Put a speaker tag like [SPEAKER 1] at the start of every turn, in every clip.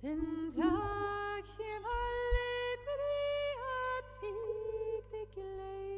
[SPEAKER 1] Den Tag Himmel de gleymd.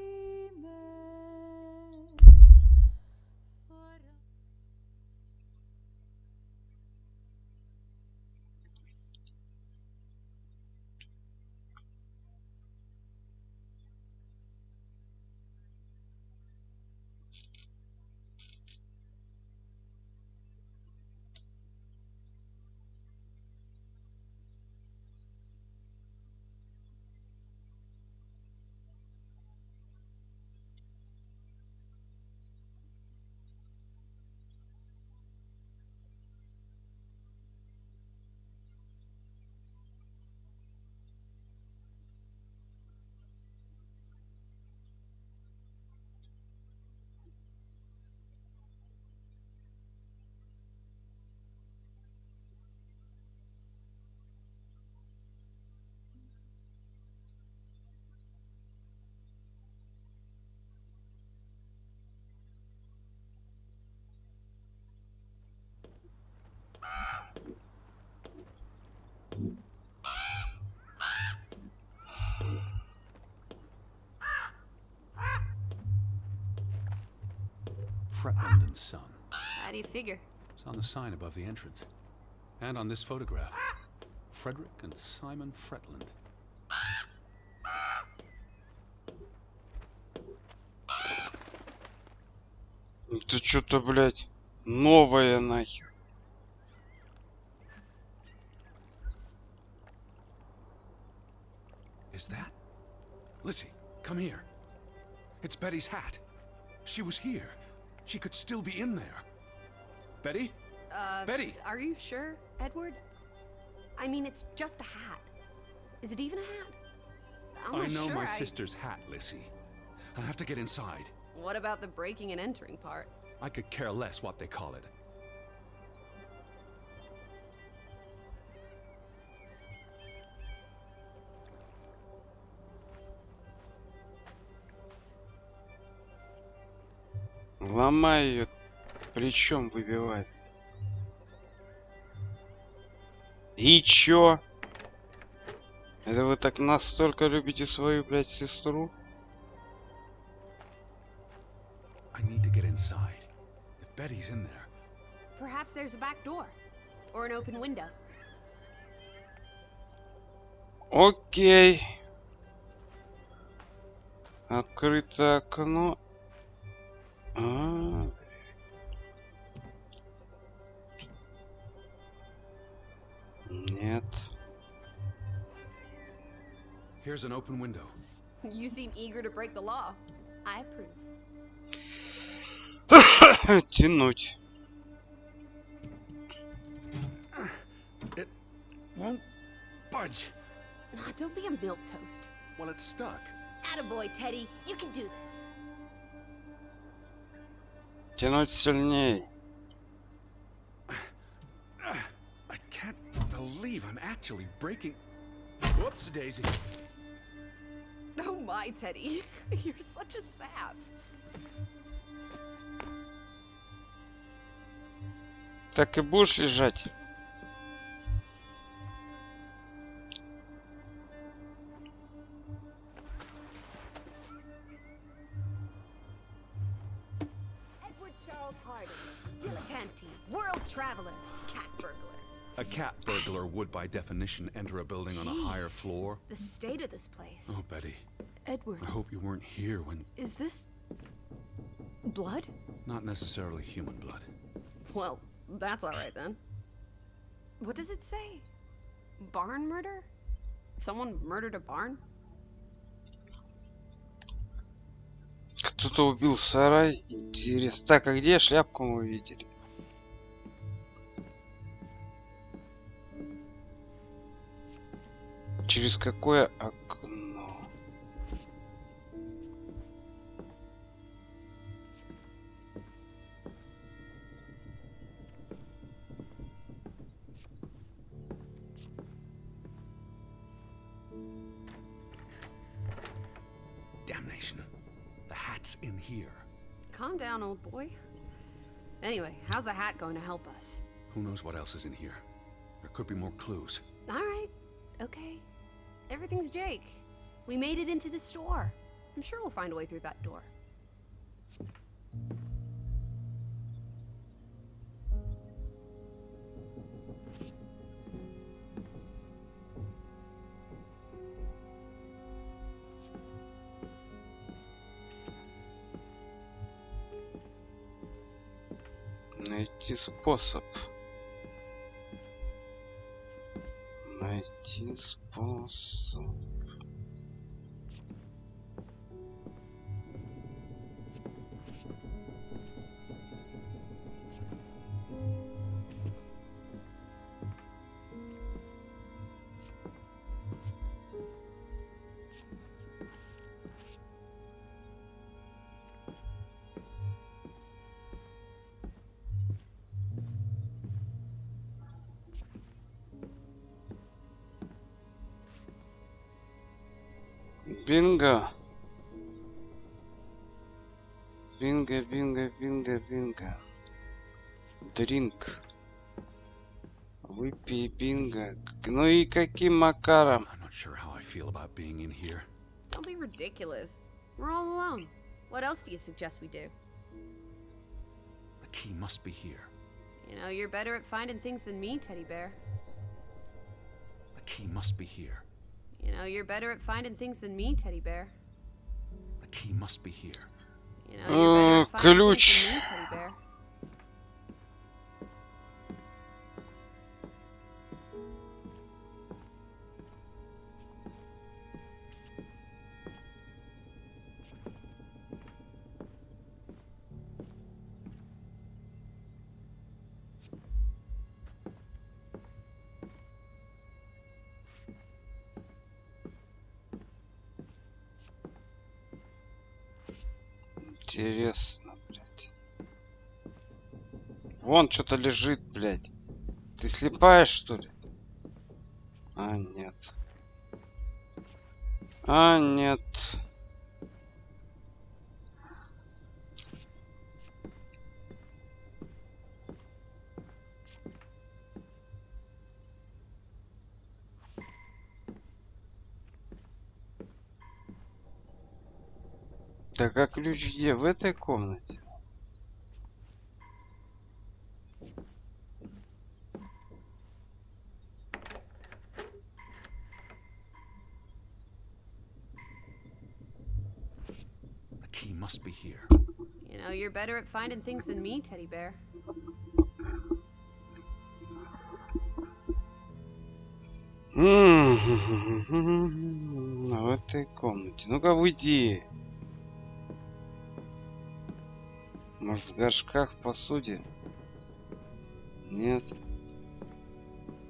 [SPEAKER 2] Fretland and Son.
[SPEAKER 3] How do you figure?
[SPEAKER 2] It's on the sign above the entrance. And on this photograph. Frederick and Simon Fretland.
[SPEAKER 4] Это что-то, блядь, новое нахер.
[SPEAKER 2] Is that? Lizzie, come here. It's Betty's hat. She was here. She could still be in there. Betty? Betty!
[SPEAKER 3] Are you sure, Edward? I mean, it's just a hat. Is it even a hat?
[SPEAKER 2] I know my sister's hat, Lizzie. I have to get inside.
[SPEAKER 3] What about the breaking and entering part?
[SPEAKER 2] I could care less what they call it.
[SPEAKER 4] Ломай ее, плечом выбивает. И чё? Это вы так настолько любите свою, блядь, сестру?
[SPEAKER 2] I need to get inside. If Betty's in there.
[SPEAKER 3] Perhaps there's a back door. Or an open window.
[SPEAKER 4] Окей. Открыто окно. Нет.
[SPEAKER 2] Here's an open window.
[SPEAKER 3] You seem eager to break the law. I approve.
[SPEAKER 4] Тянуть.
[SPEAKER 2] It won't budge.
[SPEAKER 3] Nah, don't be a milquetoast.
[SPEAKER 2] Well, it's stuck.
[SPEAKER 3] Attaboy, Teddy. You can do this.
[SPEAKER 4] Тянуть сильней.
[SPEAKER 2] I can't believe I'm actually breaking. Whoops, Daisy.
[SPEAKER 3] Oh my, Teddy. You're such a sap.
[SPEAKER 4] Так и будешь лежать.
[SPEAKER 3] World traveler, cat burglar.
[SPEAKER 2] A cat burglar would, by definition, enter a building on a higher floor.
[SPEAKER 3] The state of this place.
[SPEAKER 2] Oh, Betty.
[SPEAKER 3] Edward.
[SPEAKER 2] I hope you weren't here when...
[SPEAKER 3] Is this... blood?
[SPEAKER 2] Not necessarily human blood.
[SPEAKER 3] Well, that's alright then. What does it say? Barn murder? Someone murdered a barn?
[SPEAKER 4] Кто-то убил сарай. Интересно. Так, а где шляпку мы видели? Через какое окно?
[SPEAKER 2] Damnation. The hat's in here.
[SPEAKER 3] Calm down, old boy. Anyway, how's a hat going to help us?
[SPEAKER 2] Who knows what else is in here? There could be more clues.
[SPEAKER 3] All right. Okay. Everything's Jake. We made it into the store. I'm sure we'll find a way through that door.
[SPEAKER 4] Найти способ. Найти способ. Бинго. Бинго, бинго, бинго, бинго. Дринк. Выпей бинго. Ну и каким макаром?
[SPEAKER 2] I'm not sure how I feel about being in here.
[SPEAKER 3] Don't be ridiculous. We're all alone. What else do you suggest we do?
[SPEAKER 2] The key must be here.
[SPEAKER 3] You know, you're better at finding things than me, Teddy Bear.
[SPEAKER 2] The key must be here.
[SPEAKER 3] You know, you're better at finding things than me, Teddy Bear.
[SPEAKER 2] The key must be here.
[SPEAKER 3] You know, you're better at finding
[SPEAKER 4] ключ.
[SPEAKER 3] things than me, Teddy Bear.
[SPEAKER 4] Интересно, блядь. Вон что-то лежит, блядь. Ты слепая, что ли? А, нет. А, нет. Так а ключ где? В этой комнате?
[SPEAKER 2] The key must be here.
[SPEAKER 3] You know, you're better at finding things than me, Teddy Bear.
[SPEAKER 4] В этой комнате. Ну-ка, уйди. Может, в горшках, в посуде? Нет.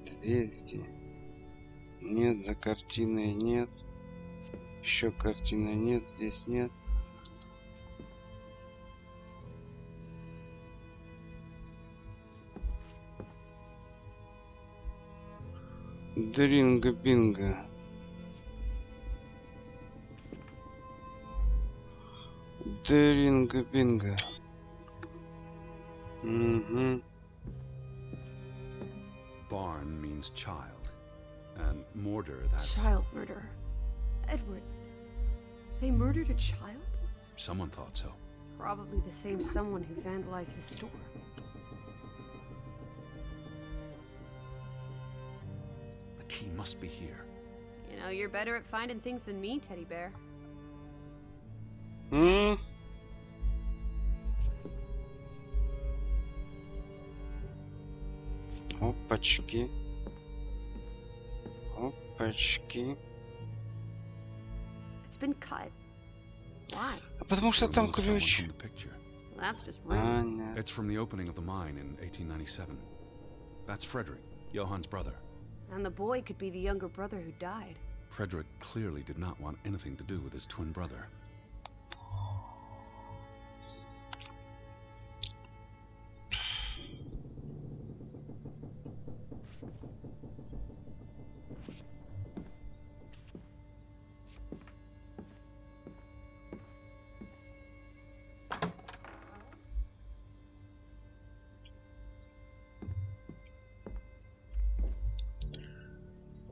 [SPEAKER 4] Здесь где? Нет, за картиной нет. Еще картины нет, здесь нет. Дринго-бинго. Дринго-бинго. Угу.
[SPEAKER 2] Barn means child, and mortar, that's...
[SPEAKER 3] Child murderer. Edward, they murdered a child?
[SPEAKER 2] Someone thought so.
[SPEAKER 3] Probably the same someone who vandalized the store.
[SPEAKER 2] The key must be here.
[SPEAKER 3] You know, you're better at finding things than me, Teddy Bear.
[SPEAKER 4] Опачки. Опачки.
[SPEAKER 3] It's been cut. Why?
[SPEAKER 4] А потому что там
[SPEAKER 2] Remove someone
[SPEAKER 4] ключ.
[SPEAKER 2] from the picture.
[SPEAKER 3] That's just rude.
[SPEAKER 4] А, нет.
[SPEAKER 2] It's from the opening of the mine in 1897. That's Frederick, Johan's brother.
[SPEAKER 3] And the boy could be the younger brother who died.
[SPEAKER 2] Frederick clearly did not want anything to do with his twin brother.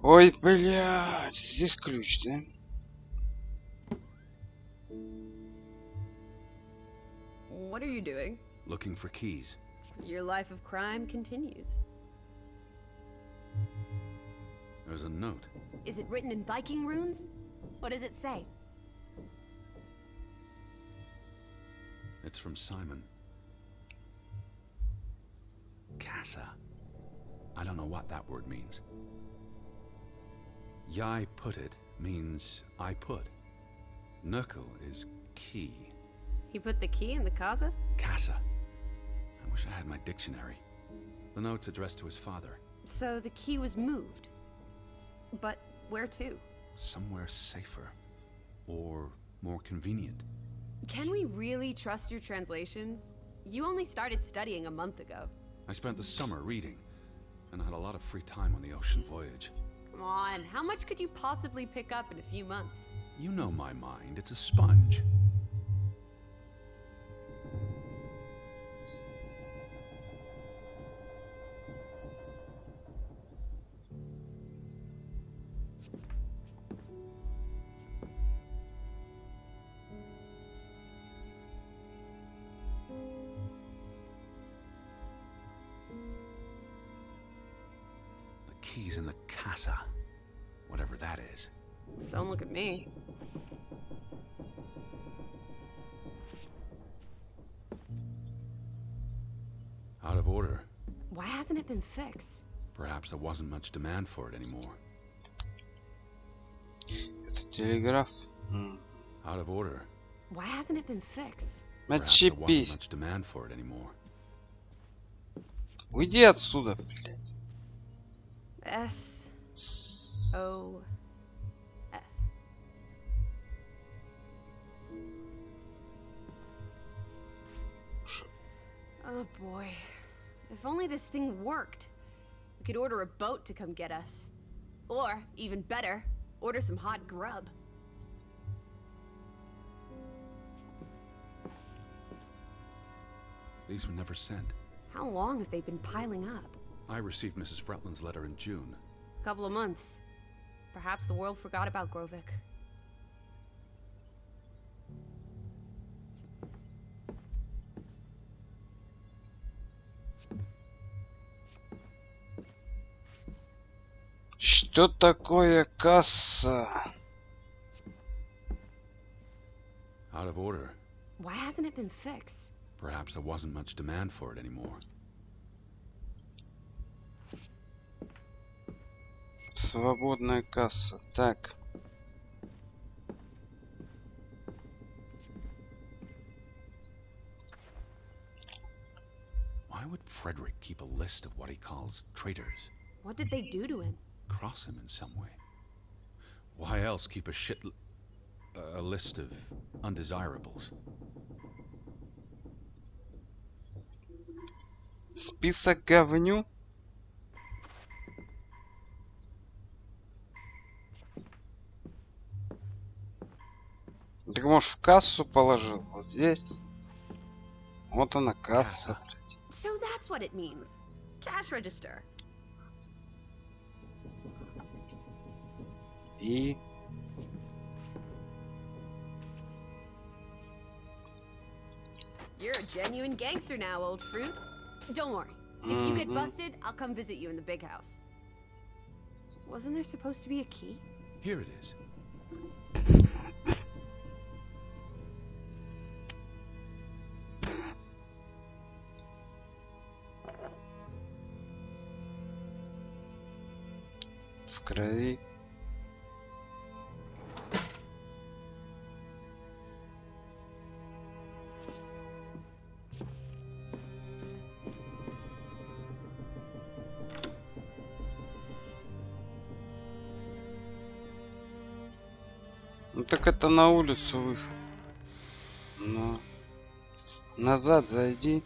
[SPEAKER 4] Ой, блядь, здесь ключ, да?
[SPEAKER 3] What are you doing?
[SPEAKER 2] Looking for keys.
[SPEAKER 3] Your life of crime continues.
[SPEAKER 2] There's a note.
[SPEAKER 3] Is it written in Viking runes? What does it say?
[SPEAKER 2] It's from Simon. Casa. I don't know what that word means. Yai put it means I put. Knuckle is key.
[SPEAKER 3] He put the key in the casa?
[SPEAKER 2] Casa. I wish I had my dictionary. The note's addressed to his father.
[SPEAKER 3] So the key was moved. But where to?
[SPEAKER 2] Somewhere safer. Or more convenient.
[SPEAKER 3] Can we really trust your translations? You only started studying a month ago.
[SPEAKER 2] I spent the summer reading, and I had a lot of free time on the ocean voyage.
[SPEAKER 3] Come on, how much could you possibly pick up in a few months?
[SPEAKER 2] You know my mind, it's a sponge. Keys in the casa. Whatever that is.
[SPEAKER 3] Don't look at me.
[SPEAKER 2] Out of order.
[SPEAKER 3] Why hasn't it been fixed?
[SPEAKER 2] Perhaps there wasn't much demand for it anymore.
[SPEAKER 4] Это телеграф.
[SPEAKER 2] Out of order.
[SPEAKER 3] Why hasn't it been fixed?
[SPEAKER 2] Perhaps there wasn't
[SPEAKER 4] Отчепись.
[SPEAKER 2] much demand for it anymore.
[SPEAKER 4] Уйди отсюда, блядь.
[SPEAKER 3] S-O-S. Oh boy. If only this thing worked. We could order a boat to come get us. Or, even better, order some hot grub.
[SPEAKER 2] These were never sent.
[SPEAKER 3] How long have they been piling up?
[SPEAKER 2] I received Mrs. Fretland's letter in June.
[SPEAKER 3] A couple of months. Perhaps the world forgot about Grovik.
[SPEAKER 4] Что такое касса?
[SPEAKER 2] Out of order.
[SPEAKER 3] Why hasn't it been fixed?
[SPEAKER 2] Perhaps there wasn't much demand for it anymore.
[SPEAKER 4] Свободная касса. Так.
[SPEAKER 2] Why would Frederick keep a list of what he calls traitors?
[SPEAKER 3] What did they do to him?
[SPEAKER 2] Cross him in some way. Why else keep a list of undesirables?
[SPEAKER 4] Список говню. Так может в кассу положил? Вот здесь. Вот она касса.
[SPEAKER 3] So that's what it means. Cash register.
[SPEAKER 4] И...
[SPEAKER 3] You're a genuine gangster now, old fruit. Don't worry. If you get busted, I'll come visit you in the big house. Wasn't there supposed to be a key?
[SPEAKER 2] Here it is.
[SPEAKER 4] В крови. Ну так это на улицу выход. Но назад зайди.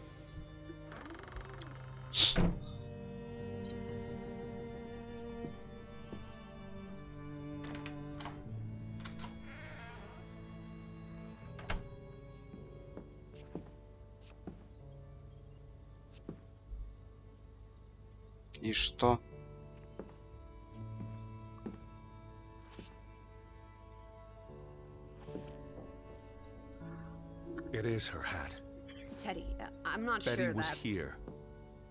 [SPEAKER 4] И что?
[SPEAKER 2] It is her hat.
[SPEAKER 3] Teddy, I'm not
[SPEAKER 2] Betty
[SPEAKER 3] sure
[SPEAKER 2] was
[SPEAKER 3] that's...
[SPEAKER 2] here,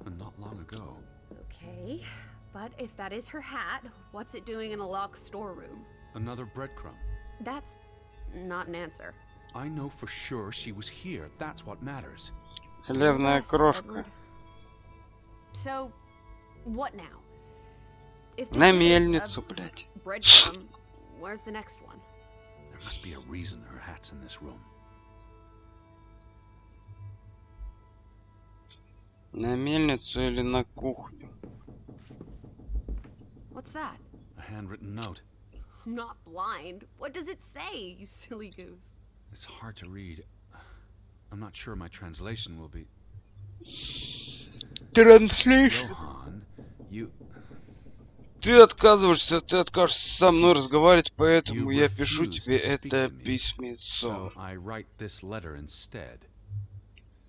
[SPEAKER 2] and not long ago.
[SPEAKER 3] Okay, but if that is her hat, what's it doing in a locked storeroom?
[SPEAKER 2] Another breadcrumb.
[SPEAKER 3] That's not an answer.
[SPEAKER 2] I know for sure she was here. That's what matters.
[SPEAKER 4] Хлебная
[SPEAKER 3] Yes,
[SPEAKER 4] крошка.
[SPEAKER 3] Edward. So, what now? If
[SPEAKER 4] На
[SPEAKER 3] this is
[SPEAKER 4] мельницу,
[SPEAKER 3] a
[SPEAKER 4] блядь.
[SPEAKER 3] breadcrumb, where's the next one?
[SPEAKER 2] There must be a reason her hat's in this room.
[SPEAKER 4] На мельницу или на кухню?
[SPEAKER 3] What's that?
[SPEAKER 2] A handwritten note.
[SPEAKER 3] I'm not blind. What does it say, you silly goose?
[SPEAKER 2] It's hard to read. I'm not sure my translation will be...
[SPEAKER 4] Транслейшн.
[SPEAKER 2] Johann, you...
[SPEAKER 4] Ты отказываешься, ты откажешься со мной разговаривать, поэтому
[SPEAKER 2] You
[SPEAKER 4] я пишу
[SPEAKER 2] refuse
[SPEAKER 4] тебе
[SPEAKER 2] to speak
[SPEAKER 4] это
[SPEAKER 2] to me,
[SPEAKER 4] письмецо.
[SPEAKER 2] So I write this letter instead.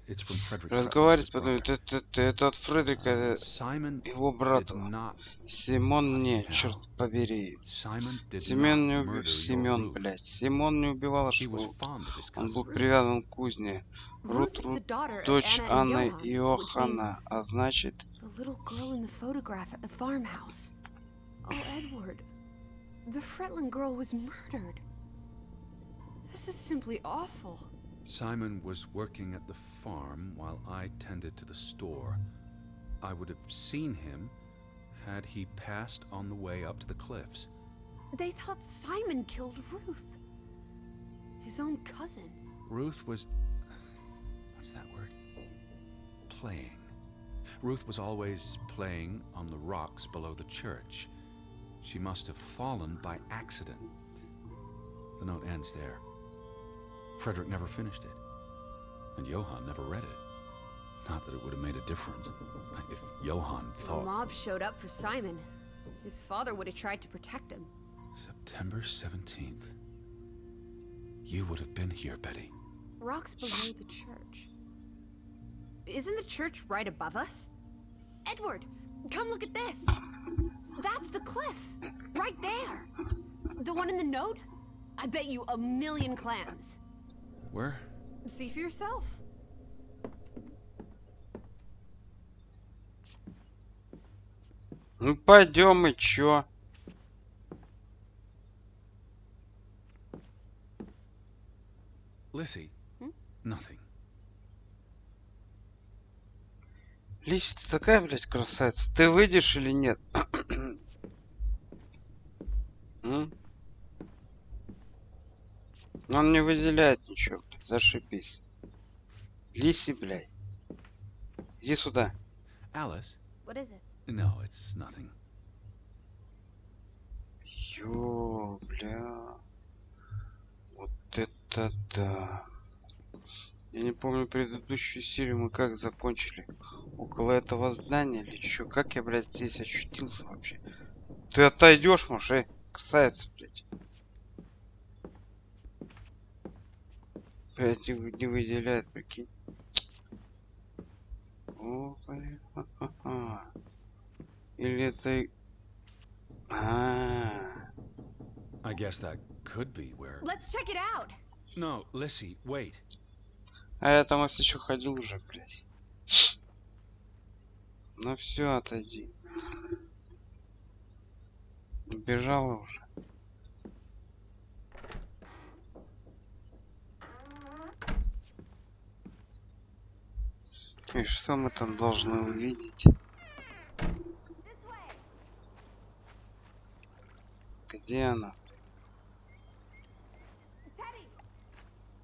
[SPEAKER 2] It's from Frederick
[SPEAKER 4] Разговаривать,
[SPEAKER 2] Fretlinger's
[SPEAKER 4] потому
[SPEAKER 2] brother.
[SPEAKER 4] это от Фредерика,
[SPEAKER 2] Simon
[SPEAKER 4] его
[SPEAKER 2] did
[SPEAKER 4] брата.
[SPEAKER 2] not...
[SPEAKER 4] Симон не,
[SPEAKER 2] Hell.
[SPEAKER 4] черт побери.
[SPEAKER 2] Simon did
[SPEAKER 4] Семен не
[SPEAKER 2] not
[SPEAKER 4] убил,
[SPEAKER 2] murder your
[SPEAKER 4] Семен,
[SPEAKER 2] Ruth.
[SPEAKER 4] блядь. Симон не убивал
[SPEAKER 2] He was
[SPEAKER 4] Рут.
[SPEAKER 2] fond of his
[SPEAKER 4] Он был
[SPEAKER 2] cousin.
[SPEAKER 4] привязан к кузне.
[SPEAKER 3] Ruth
[SPEAKER 4] Рут,
[SPEAKER 3] is the daughter of
[SPEAKER 4] дочь
[SPEAKER 3] Anna and
[SPEAKER 4] Анны
[SPEAKER 3] Johann,
[SPEAKER 4] и
[SPEAKER 3] which means
[SPEAKER 4] Иоханна, а значит...
[SPEAKER 3] the little girl in the photograph at the farmhouse. Oh, Edward. The Fretland girl was murdered. This is simply awful.
[SPEAKER 2] Simon was working at the farm while I tended to the store. I would have seen him had he passed on the way up to the cliffs.
[SPEAKER 3] They thought Simon killed Ruth. His own cousin.
[SPEAKER 2] Ruth was... what's that word? Playing. Ruth was always playing on the rocks below the church. She must have fallen by accident. The note ends there. Frederick never finished it. And Johann never read it. Not that it would have made a difference. If Johann
[SPEAKER 3] The
[SPEAKER 2] thought...
[SPEAKER 3] mob showed up for Simon. His father would have tried to protect him.
[SPEAKER 2] September 17th. You would have been here, Betty.
[SPEAKER 3] Rocks below the church. Isn't the church right above us? Edward, come look at this. That's the cliff. Right there. The one in the note? I bet you 1,000,000 clams.
[SPEAKER 2] Where?
[SPEAKER 3] See for yourself.
[SPEAKER 4] Ну пойдем и чё?
[SPEAKER 2] Lissy. Nothing.
[SPEAKER 4] Лисица такая, блядь, красавица. Ты выйдешь или нет? М? Он не выделяет ничего, блядь, зашибись. Лиси, блядь. Иди сюда.
[SPEAKER 2] Alice?
[SPEAKER 3] What is it?
[SPEAKER 2] No, it's nothing.
[SPEAKER 4] Ё, бля. Вот это да. Я не помню предыдущую серию мы как закончили. Около этого здания или чё? Как я, блядь, здесь очутился вообще? Ты отойдешь, может, красавица, блядь. Блядь, не выделяет, прикинь. О, блин. Ха-ха-ха. Или это...
[SPEAKER 2] I guess that could be where...
[SPEAKER 3] Let's check it out.
[SPEAKER 2] No, Lissy, wait.
[SPEAKER 4] А я там если что ходил уже, блядь. Ну все, отойди. Убежала уже. И что мы там должны увидеть? Где она?
[SPEAKER 3] Teddy!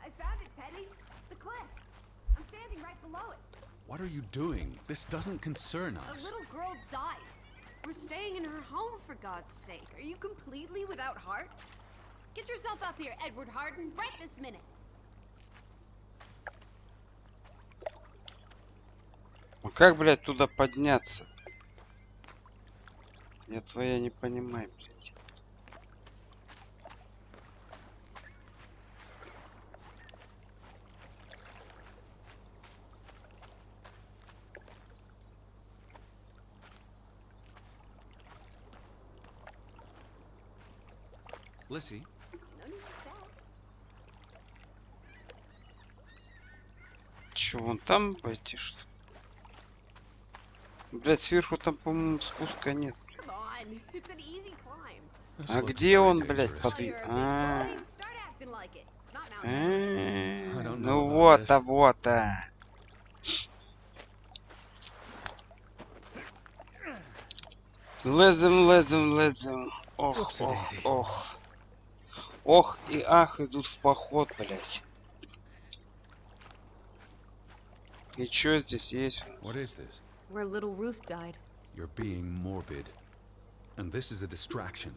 [SPEAKER 3] I found it, Teddy. The cliff. I'm standing right below it.
[SPEAKER 2] What are you doing? This doesn't concern
[SPEAKER 3] A
[SPEAKER 2] us.
[SPEAKER 3] little girl died. We're staying in her home, for God's sake. Are you completely without heart? Get yourself up here, Edward Harden, right this minute.
[SPEAKER 4] Ну как, блядь, туда подняться? Я твоя не понимаю, блядь.
[SPEAKER 2] Lissy?
[SPEAKER 3] No need to shout.
[SPEAKER 4] Че, вон там пойти, что ли? Блять, сверху там, по-моему, спуска нет.
[SPEAKER 3] Come on, it's an easy climb.
[SPEAKER 2] This
[SPEAKER 4] А
[SPEAKER 2] looks
[SPEAKER 4] где
[SPEAKER 2] very
[SPEAKER 4] он, блядь,
[SPEAKER 2] dangerous.
[SPEAKER 3] Oh,
[SPEAKER 4] подъ...
[SPEAKER 3] you're a big
[SPEAKER 4] А,
[SPEAKER 3] boy. Start acting like it. It's not Mount Everest.
[SPEAKER 2] I don't know
[SPEAKER 4] ну
[SPEAKER 2] about
[SPEAKER 4] вот,
[SPEAKER 2] this.
[SPEAKER 4] а вот, а. Лезем. Ох,
[SPEAKER 2] Whoopsie
[SPEAKER 4] ох,
[SPEAKER 2] daisy.
[SPEAKER 4] ох. Ох и ах идут в поход, блядь. И чё здесь есть?
[SPEAKER 2] What is this?
[SPEAKER 3] Where little Ruth died.
[SPEAKER 2] You're being morbid. And this is a distraction.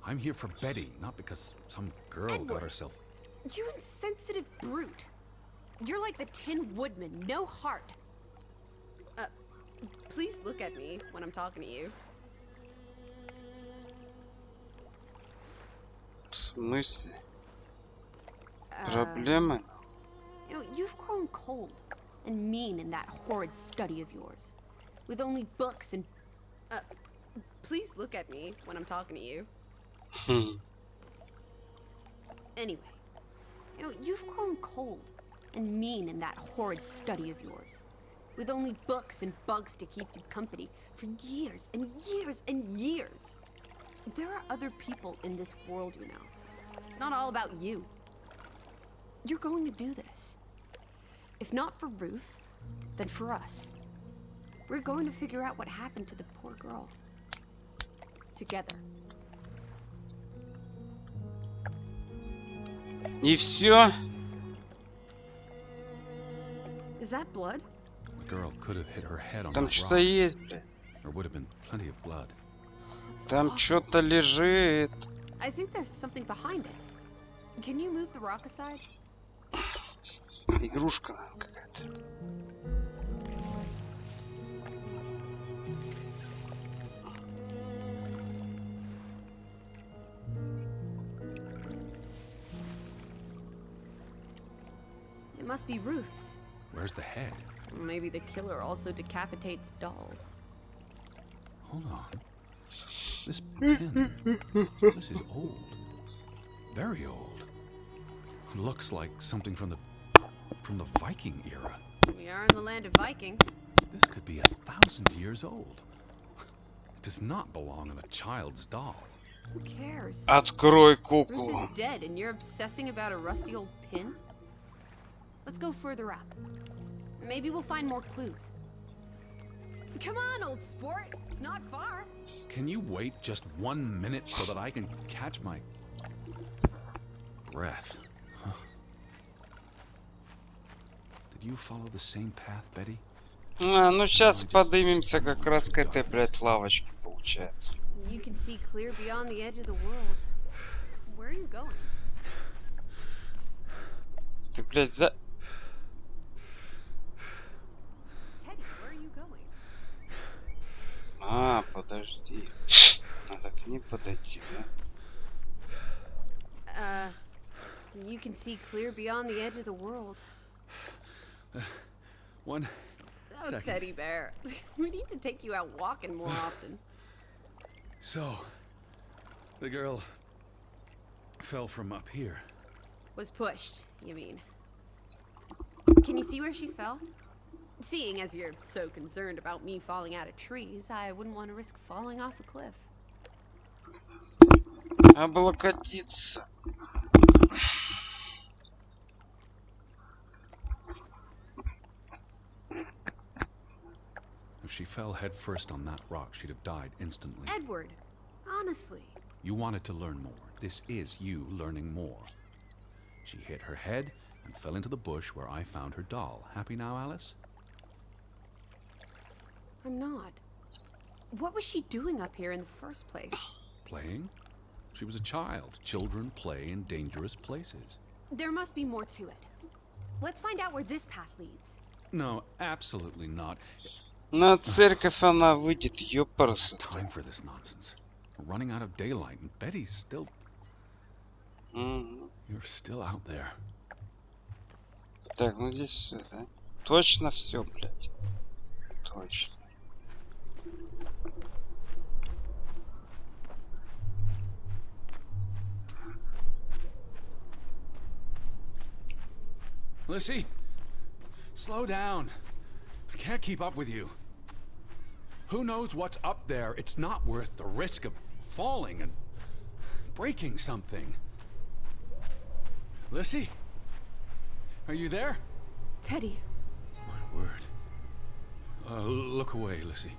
[SPEAKER 2] I'm here for Betty, not because some girl got
[SPEAKER 3] Edward.
[SPEAKER 2] herself...
[SPEAKER 3] You insensitive brute. You're like the Tin Woodman, no heart. Please look at me when I'm talking to you.
[SPEAKER 4] В смысле?
[SPEAKER 3] Uh,
[SPEAKER 4] Проблемы?
[SPEAKER 3] You know, you've grown cold and mean in that horrid study of yours. With only books and... please look at me when I'm talking to you. Anyway, you know, you've grown cold and mean in that horrid study of yours. With only books and bugs to keep you company for years and years and years. There are other people in this world, you know. It's not all about you. You're going to do this. If not for Ruth, then for us. We're going to figure out what happened to the poor girl. Together.
[SPEAKER 4] И все?
[SPEAKER 3] Is that blood?
[SPEAKER 2] The girl could have hit her head on
[SPEAKER 4] Там
[SPEAKER 2] that
[SPEAKER 4] что-то
[SPEAKER 2] rock.
[SPEAKER 4] есть, блядь.
[SPEAKER 2] There would have been plenty of blood.
[SPEAKER 3] That's
[SPEAKER 4] Там
[SPEAKER 3] awful.
[SPEAKER 4] что-то лежит.
[SPEAKER 3] I think there's something behind it. Can you move the rock aside?
[SPEAKER 4] Игрушка какая-то.
[SPEAKER 3] It must be Ruth's.
[SPEAKER 2] Where's the head?
[SPEAKER 3] Maybe the killer also decapitates dolls.
[SPEAKER 2] Hold on. This pin. This is old. Very old. Looks like something from the Viking era.
[SPEAKER 3] We are in the land of Vikings.
[SPEAKER 2] This could be 1,000 years old. It does not belong in a child's doll.
[SPEAKER 3] Who cares?
[SPEAKER 4] Открой
[SPEAKER 3] Ruth
[SPEAKER 4] куклу.
[SPEAKER 3] is dead and you're obsessing about a rusty old pin? Let's go further up. Maybe we'll find more clues. Come on, old sport. It's not far.
[SPEAKER 2] Can you wait just 1 minute so that I can catch my breath? Huh. Did you follow the same path, Betty?
[SPEAKER 4] А, ну сейчас подымемся как раз к этой, блядь, лавочке, получается.
[SPEAKER 3] You can see clear beyond the edge of the world. Where are you going?
[SPEAKER 4] Ты, блядь, за...
[SPEAKER 3] Teddy, where are you going?
[SPEAKER 4] А, подожди. Надо к ней подойти, да?
[SPEAKER 3] You can see clear beyond the edge of the world.
[SPEAKER 2] One
[SPEAKER 3] Oh,
[SPEAKER 2] second.
[SPEAKER 3] Teddy Bear. We need to take you out walking more often.
[SPEAKER 2] So, the girl fell from up here.
[SPEAKER 3] Was pushed, you mean. Can you see where she fell? Seeing as you're so concerned about me falling out of trees, I wouldn't want to risk falling off a cliff.
[SPEAKER 4] Облокотиться.
[SPEAKER 2] If she fell headfirst on that rock, she'd have died instantly.
[SPEAKER 3] Edward, honestly.
[SPEAKER 2] You wanted to learn more. This is you learning more. She hit her head and fell into the bush where I found her doll. Happy now, Alice?
[SPEAKER 3] I'm not. What was she doing up here in the first place?
[SPEAKER 2] Playing? She was a child. Children play in dangerous places.
[SPEAKER 3] There must be more to it. Let's find out where this path leads.
[SPEAKER 2] No, absolutely not.
[SPEAKER 4] На церковь она выйдет, ёпарасы.
[SPEAKER 2] Time for this nonsense. We're running out of daylight and Betty's still...
[SPEAKER 4] Мгм.
[SPEAKER 2] You're still out there.
[SPEAKER 4] Так, ну здесь все, да? Точно все, блядь. Точно.
[SPEAKER 2] Lissy? Slow down. I can't keep up with you. Who knows what's up there? It's not worth the risk of falling and breaking something. Lissy? Are you there?
[SPEAKER 3] Teddy,
[SPEAKER 2] My word. Look away, Lissy.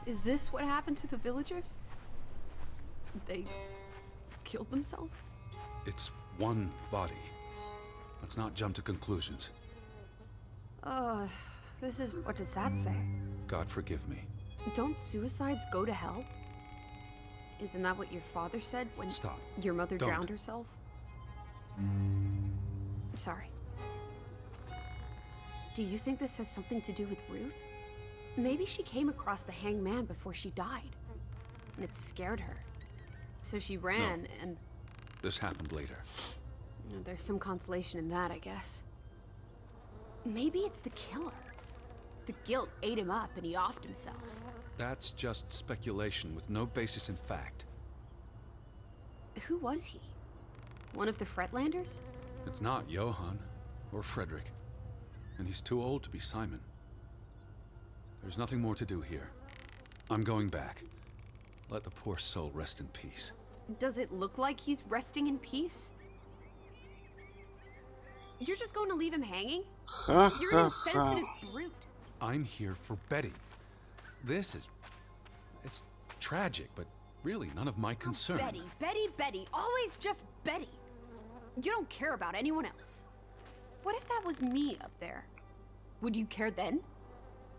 [SPEAKER 3] is this what happened to the villagers? They killed themselves?
[SPEAKER 2] It's one body. Let's not jump to conclusions.
[SPEAKER 3] This is... What does that say?
[SPEAKER 2] God forgive me.
[SPEAKER 3] Don't suicides go to hell? Isn't that what your father said when
[SPEAKER 2] Stop.
[SPEAKER 3] your mother
[SPEAKER 2] Don't.
[SPEAKER 3] drowned herself? Sorry. Do you think this has something to do with Ruth? Maybe she came across the hanged man before she died, and it scared her. So she ran, and
[SPEAKER 2] This happened later.
[SPEAKER 3] there's some consolation in that, I guess. Maybe it's the killer. The guilt ate him up, and he offed himself.
[SPEAKER 2] That's just speculation with no basis in fact.
[SPEAKER 3] Who was he? One of the Fretlanders?
[SPEAKER 2] It's not Johann or Frederick. And he's too old to be Simon. There's nothing more to do here. I'm going back. Let the poor soul rest in peace.
[SPEAKER 3] Does it look like he's resting in peace? You're just going to leave him hanging? You're an insensitive brute.
[SPEAKER 2] I'm here for Betty. It's tragic, but really none of my concern.
[SPEAKER 3] Betty, Betty, Betty. Always just Betty. You don't care about anyone else. What if that was me up there? Would you care then?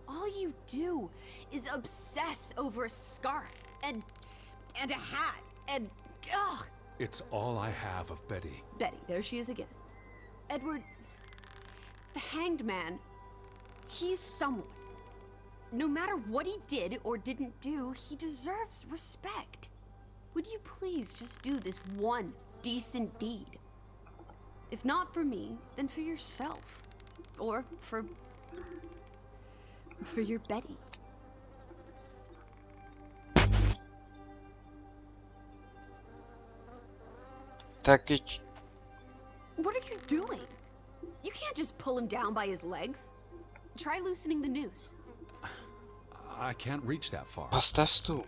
[SPEAKER 3] All you do is obsess over a scarf and a hat and ugh.
[SPEAKER 2] It's all I have of Betty.
[SPEAKER 3] Betty, there she is again. Edward, the hanged man, he's someone. No matter what he did or didn't do, he deserves respect. Would you please just do this one decent deed? If not for me, then for yourself. Or for your Betty.
[SPEAKER 4] Так и
[SPEAKER 3] What are you doing? You can't just pull him down by his legs. Try loosening the noose.
[SPEAKER 2] I can't reach that far.
[SPEAKER 4] поставь стул.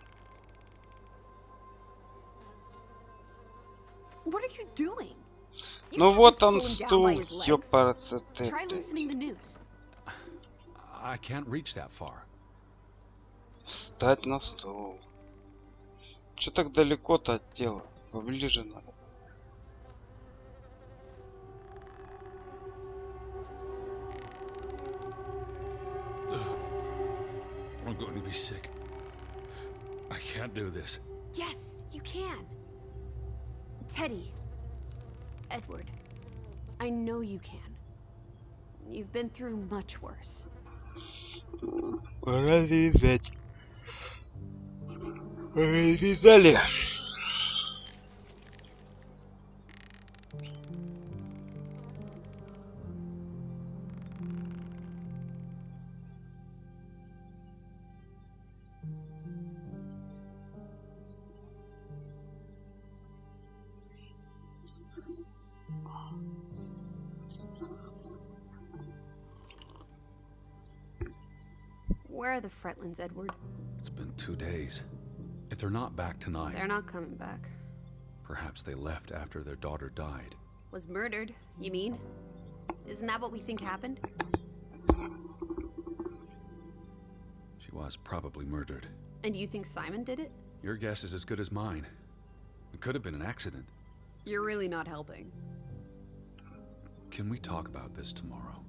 [SPEAKER 3] What are you doing? You
[SPEAKER 4] Ну
[SPEAKER 3] can't
[SPEAKER 4] вот
[SPEAKER 3] just
[SPEAKER 4] он
[SPEAKER 3] pull him down
[SPEAKER 4] стул,
[SPEAKER 3] by his legs.
[SPEAKER 4] ёпарасы
[SPEAKER 3] Try
[SPEAKER 4] ты.
[SPEAKER 3] loosening the noose.
[SPEAKER 2] I can't reach that far.
[SPEAKER 4] Встать на стул. Чё так далеко-то от тела? Поближе надо.
[SPEAKER 2] I'm going to be sick. I can't do this.
[SPEAKER 3] Yes, you can. Teddy. Edward. I know you can. You've been through much worse.
[SPEAKER 4] Пора вязать. Развязали.
[SPEAKER 3] Where are the Fretlands, Edward?
[SPEAKER 2] It's been 2 days. If they're not back tonight,
[SPEAKER 3] They're not coming back.
[SPEAKER 2] perhaps they left after their daughter died.
[SPEAKER 3] Was murdered, you mean? Isn't that what we think happened?
[SPEAKER 2] She was probably murdered.
[SPEAKER 3] And you think Simon did it?
[SPEAKER 2] Your guess is as good as mine. It could have been an accident.
[SPEAKER 3] You're really not helping.
[SPEAKER 2] Can we talk about this tomorrow?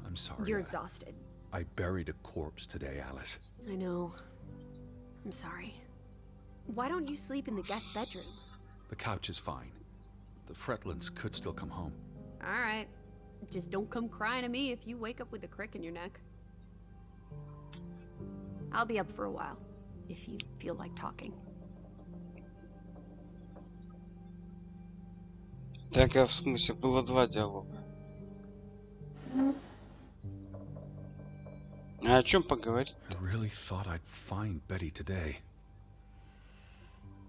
[SPEAKER 2] I'm sorry.
[SPEAKER 3] You're exhausted.
[SPEAKER 2] I buried a corpse today, Alice.
[SPEAKER 3] I know. I'm sorry. Why don't you sleep in the guest bedroom?
[SPEAKER 2] The couch is fine. The Fretlands could still come home.
[SPEAKER 3] Alright. Just don't come crying to me if you wake up with a crick in your neck. I'll be up for a while, if you feel like talking.
[SPEAKER 4] Так, в смысле, было 2 диалога. А о чем поговорить?
[SPEAKER 2] I really thought I'd find Betty today.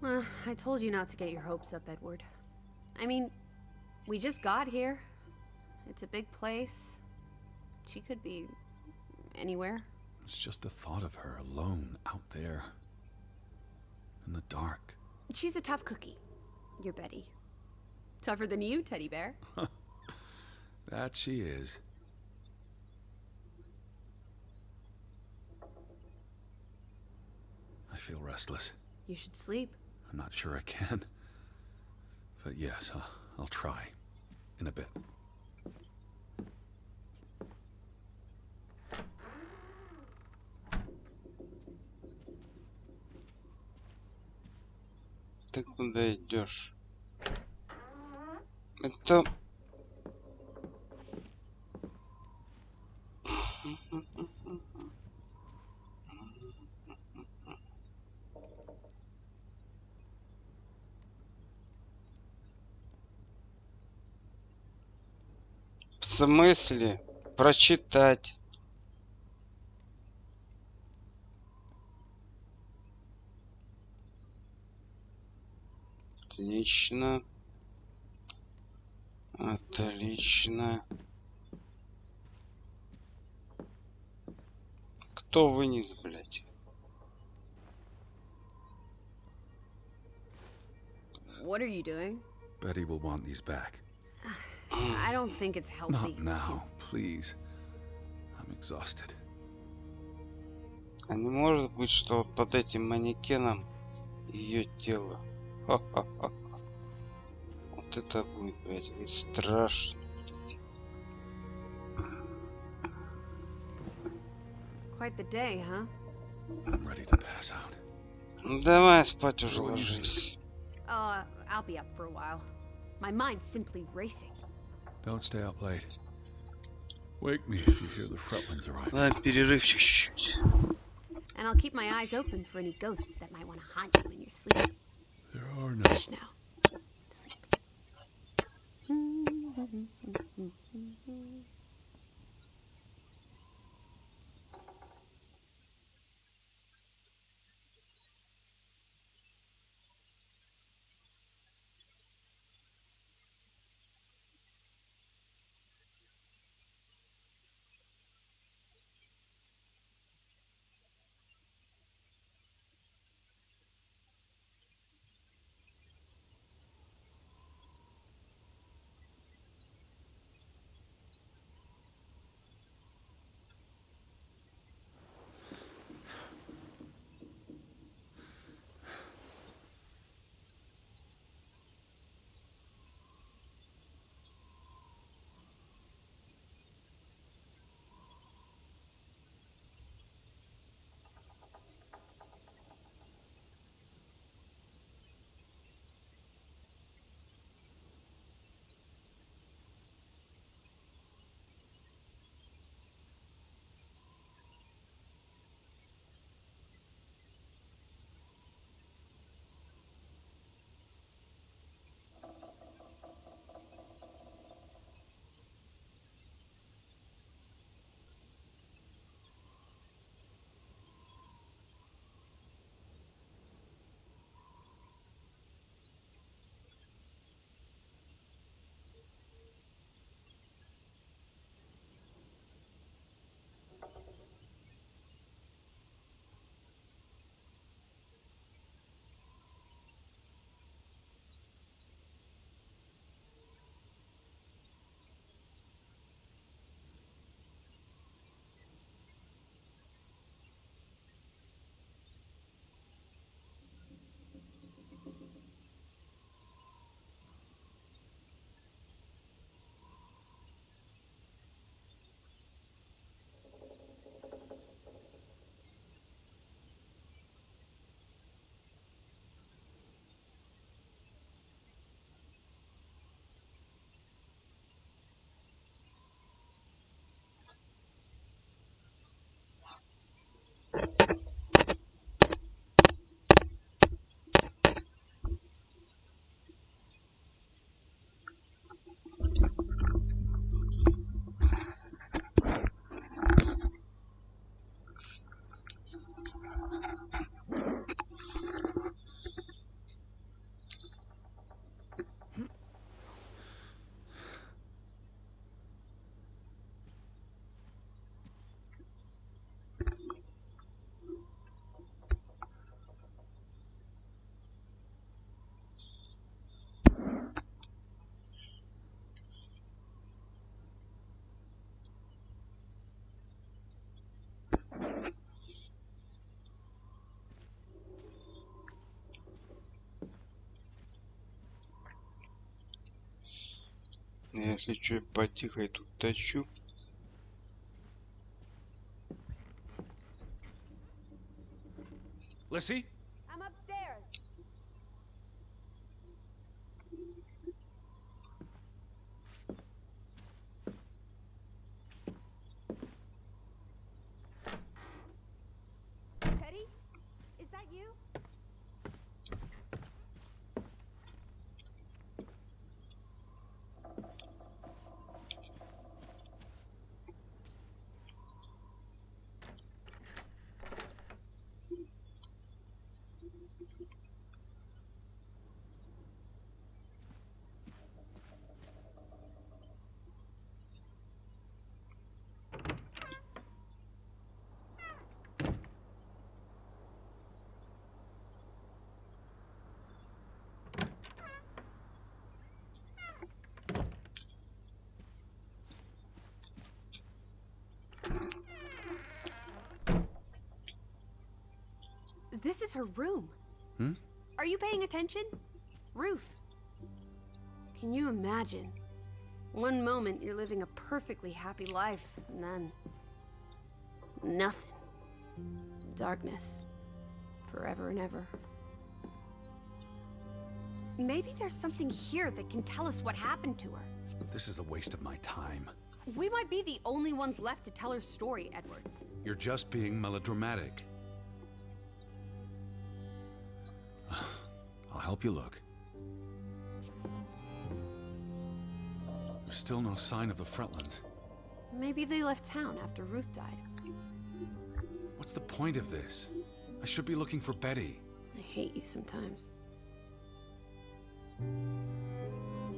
[SPEAKER 3] Well, I told you not to get your hopes up, Edward. I mean, we just got here. It's a big place. She could be anywhere.
[SPEAKER 2] It's just the thought of her alone out there in the dark.
[SPEAKER 3] She's a tough cookie, your Betty. Tougher than you, teddy bear.
[SPEAKER 2] That she is. I feel restless.
[SPEAKER 3] You should sleep.
[SPEAKER 2] I'm not sure I can. But yes, I'll try. In a bit.
[SPEAKER 4] Ты куда идешь? Это... В смысле? Прочитать. Отлично. Отлично. Кто вынес, блядь?
[SPEAKER 3] What are you doing?
[SPEAKER 2] Betty will want these back.
[SPEAKER 3] I don't think it's healthy.
[SPEAKER 2] Not now, please. I'm exhausted.
[SPEAKER 4] А не может быть, что вот под этим манекеном ее тело. Ха-ха-ха. Вот это будет, блядь, не страшно.
[SPEAKER 3] Quite the day, huh?
[SPEAKER 2] I'm ready to pass out.
[SPEAKER 4] Ну давай спать уже ложись.
[SPEAKER 3] I'll be up for a while. My mind's simply racing.
[SPEAKER 2] Don't stay up late. Wake me if you hear the Fretlings arriving.
[SPEAKER 4] Давай перерывчик чуть-чуть.
[SPEAKER 3] And I'll keep my eyes open for any ghosts that might want to haunt you in your sleep.
[SPEAKER 2] There are no.
[SPEAKER 3] Hush now. Sleep.
[SPEAKER 4] Если что, потихо я тут точу.
[SPEAKER 2] Lissy?
[SPEAKER 3] I'm upstairs. Teddy? Is that you? This is her room.
[SPEAKER 2] Hmm?
[SPEAKER 3] Are you paying attention? Ruth. Can you imagine? One moment you're living a perfectly happy life, and then... nothing. Darkness. Forever and ever. Maybe there's something here that can tell us what happened to her.
[SPEAKER 2] This is a waste of my time.
[SPEAKER 3] We might be the only ones left to tell her story, Edward.
[SPEAKER 2] You're just being melodramatic. I'll help you look. There's still no sign of the Fretlands.
[SPEAKER 3] Maybe they left town after Ruth died.
[SPEAKER 2] What's the point of this? I should be looking for Betty.
[SPEAKER 3] I hate you sometimes.